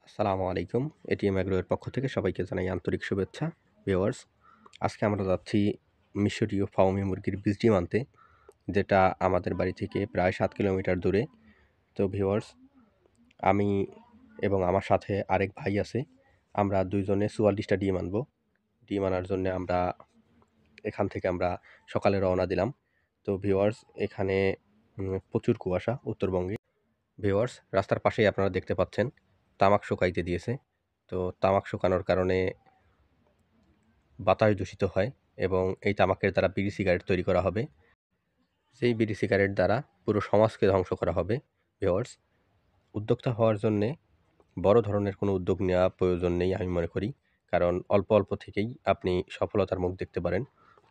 আসসালামু আলাইকুম। ATM agro এর পক্ষ থেকে সবাইকে জানাই আন্তরিক শুভেচ্ছা। ভিউয়ার্স, আজকে আমরা যাচ্ছি মিশরীয় ফাউমি মুরগির বীজ ডিম আনতে, যেটা আমাদের বাড়ি থেকে প্রায় ৭ কিলোমিটার দূরে। তো ভিউয়ার্স, আমি এবং আমার সাথে আরেক ভাই আছে। আমরা ২ জনে ৪৪টা ডিম আনবো। ডিম আনার জন্যে এখান থেকে আমরা সকালে রওনা দিলাম। তো ভিউয়ার্স, এখানে প্রচুর কুয়াশা উত্তরবঙ্গে। ভিউয়ার্স, রাস্তার পাশেই আপনারা দেখতে পাচ্ছেন তামাক শুকাইতে দিয়েছে। তো তামাক শুকানোর কারণে বাতাস দূষিত হয় এবং এই তামাকের দ্বারা বিড়ি সিগারেট তৈরি করা হবে। সেই বিড়ি সিগারেট দ্বারা পুরো সমাজকে ধ্বংস করা হবে। ভিউয়ার্স, উদ্যোক্তা হওয়ার জন্যে বড় ধরনের কোনো উদ্যোগ নেওয়া প্রয়োজন নেই আমি মনে করি। কারণ অল্প, অল্প থেকেই আপনি সফলতার মুখ দেখতে পারেন।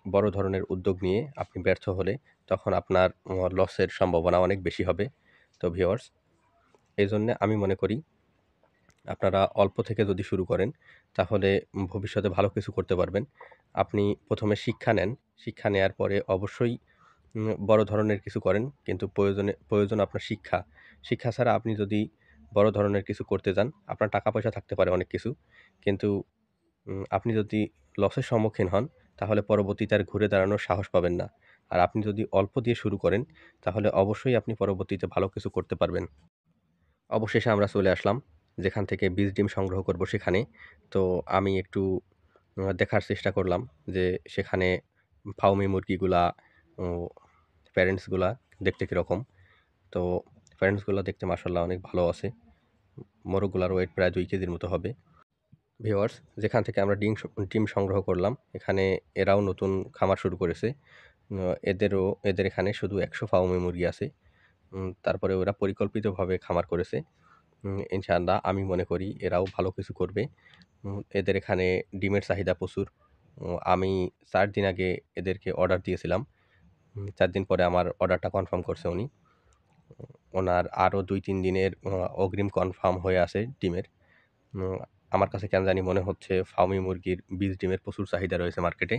বড় ধরনের উদ্যোগ নিয়ে আপনি ব্যর্থ হলে তখন আপনার লসের সম্ভাবনা অনেক বেশি হবে। তো ভিউয়ার্স, এজন্যে আমি মনে করি আপনারা অল্প থেকে যদি শুরু করেন তাহলে ভবিষ্যতে ভালো কিছু করতে পারবেন। আপনি ১ম এ শিক্ষা নেন। শিক্ষা নেয়ার পরে অবশ্যই বড় ধরনের কিছু করেন। কিন্তু প্রয়োজন আপনার শিক্ষা। শিক্ষা ছাড়া আপনি যদি বড় ধরনের কিছু করতে যান, আপনার টাকা-পয়সা থাকতে পারে অনেক কিছু। কিন্তু আপনি যদি লসের সম্মুখীন হন, তাহলে পরবর্তীতে আর ঘুরে দাঁড়ানোর সাহস পাবেন না। আর আপনি যদি অল্প দিয়ে শুরু করেন, তাহলে অবশ্যই আপনি পরবর্তীতে ভালো কিছু করতে পারবেন। অবশেষে আমরা চলে আসলাম যেখান থেকে বীজ ডিম সংগ্রহ করব সেখানে। তো আমি একটু দেখার চেষ্টা করলাম যে সেখানে ফার্মি মুরগিগুলা ও প্যারেন্টসগুলা দেখতে কীরকম। তো প্যারেন্টসগুলা দেখতে মাশাআল্লাহ অনেক ভালো আছে। মোরগগুলার ওয়েট প্রায় ২ কেজির মতো হবে। ভিউয়ার্স, যেখান থেকে আমরা ডিম সংগ্রহ করলাম, এখানে এরাও নতুন খামার শুরু করেছে। এদের এখানে শুধু ১০০ ফার্মি মুরগি আছে। তারপরে ওরা পরিকল্পিতভাবে খামার করেছে। ইনশাআল্লাহ আমি মনে করি এরাও ভালো কিছু করবে। এদের এখানে ডিমের চাহিদা প্রচুর। আমি ৪ দিন আগে এদেরকে অর্ডার দিয়েছিলাম। ৪ দিন পরে আমার অর্ডারটা কনফার্ম করছে উনি। ওনার আরও ২-৩ দিনের অগ্রিম কনফার্ম হয়ে আছে ডিমের। উম আমার কাছে কেন জানি মনে হচ্ছে ফার্মি মুরগির বীজ ডিমের প্রচুর চাহিদা রয়েছে মার্কেটে।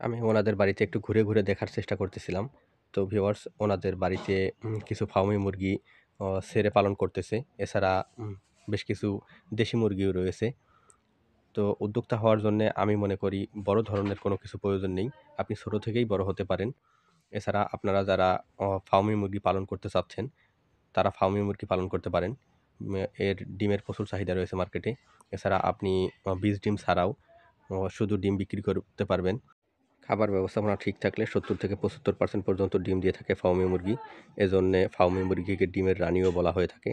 আমি ওনাদের বাড়িতে একটু ঘুরে, ঘুরে দেখার চেষ্টা করতেছিলাম। তো ভিউয়ার্স, ওনাদের বাড়িতে কিছু ফার্মি মুরগি ছেড়ে পালন করতেছে। এছাড়া বেশ কিছু দেশি মুরগিও রয়েছে। তো উদ্যোক্তা হওয়ার জন্যে আমি মনে করি বড় ধরনের কোনো কিছু প্রয়োজন নেই। আপনি ছোট থেকেই বড় হতে পারেন। এছাড়া আপনারা যারা ফার্মি মুরগি পালন করতে চাচ্ছেন, তারা ফার্মি মুরগি পালন করতে পারেন। এর ডিমের প্রচুর চাহিদা রয়েছে মার্কেটে। এছাড়া আপনি বীজ ডিম ছাড়াও শুধু ডিম বিক্রি করতে পারবেন। খাবার ব্যবস্থাপনা ঠিক থাকলে ৭০-৭৫% পর্যন্ত ডিম দিয়ে থাকে ফার্মি মুরগি। এজন্যে ফার্মি মুরগিকে ডিমের রানীও বলা হয়ে থাকে।